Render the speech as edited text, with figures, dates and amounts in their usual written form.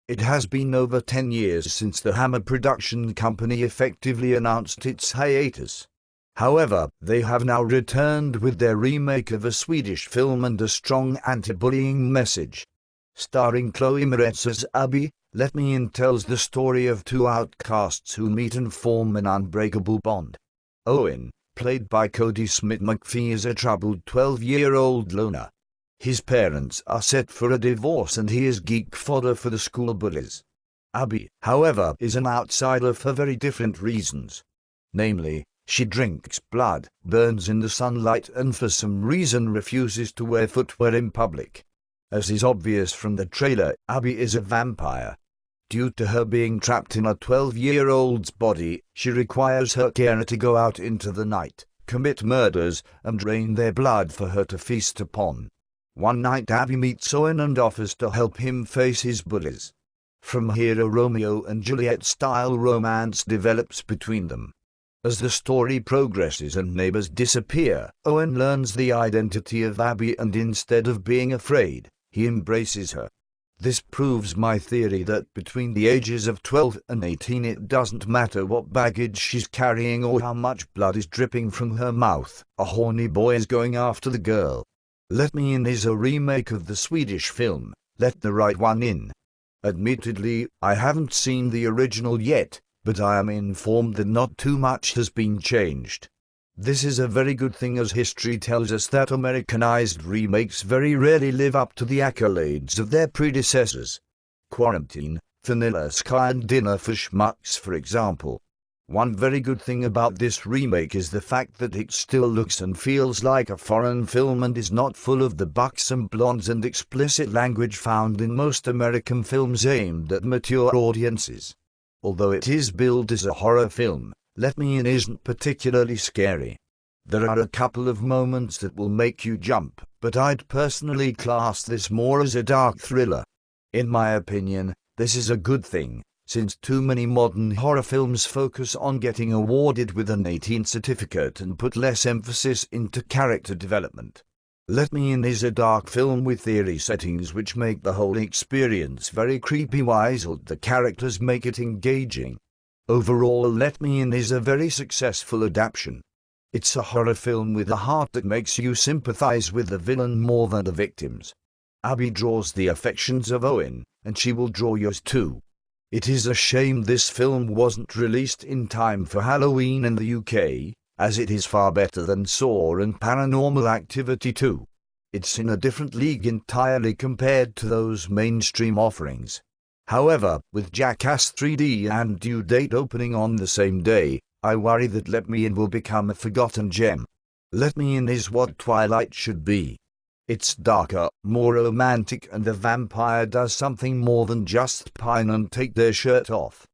It has been over 10 years since the Hammer production company effectively announced its hiatus. However, they have now returned with their remake of a Swedish film and a strong anti-bullying message. Starring Chloe Moretz as Abby, Let Me In tells the story of two outcasts who meet and form an unbreakable bond. Owen, played by Cody Smit-McPhee, is a troubled 12-year-old loner. His parents are set for a divorce and he is geek fodder for the school bullies. Abby, however, is an outsider for very different reasons. Namely, she drinks blood, burns in the sunlight and for some reason refuses to wear footwear in public. As is obvious from the trailer, Abby is a vampire. Due to her being trapped in a 12-year-old's body, she requires her carer to go out into the night, commit murders, and drain their blood for her to feast upon. One night Abby meets Owen and offers to help him face his bullies. From here a Romeo and Juliet style romance develops between them. As the story progresses and neighbors disappear, Owen learns the identity of Abby and instead of being afraid, he embraces her. This proves my theory that between the ages of 12 and 18 it doesn't matter what baggage she's carrying or how much blood is dripping from her mouth, a horny boy is going after the girl. Let Me In is a remake of the Swedish film, Let the Right One In. Admittedly, I haven't seen the original yet, but I am informed that not too much has been changed. This is a very good thing, as history tells us that Americanized remakes very rarely live up to the accolades of their predecessors. Quarantine, Vanilla Sky and Dinner for Schmucks, for example. One very good thing about this remake is the fact that it still looks and feels like a foreign film and is not full of the buxom blondes and explicit language found in most American films aimed at mature audiences. Although it is billed as a horror film, Let Me In isn't particularly scary. There are a couple of moments that will make you jump, but I'd personally class this more as a dark thriller. In my opinion, this is a good thing, since too many modern horror films focus on getting awarded with an 18 certificate and put less emphasis into character development. Let Me In is a dark film with eerie settings which make the whole experience very creepy, while the characters make it engaging. Overall, Let Me In is a very successful adaptation. It's a horror film with a heart that makes you sympathize with the villain more than the victims. Abby draws the affections of Owen, and she will draw yours too. It is a shame this film wasn't released in time for Halloween in the UK, as it is far better than Saw and Paranormal Activity 2. It's in a different league entirely compared to those mainstream offerings. However, with Jackass 3D and due date opening on the same day, I worry that Let Me In will become a forgotten gem. Let Me In is what Twilight should be. It's darker, more romantic, and the vampire does something more than just pine and take their shirt off.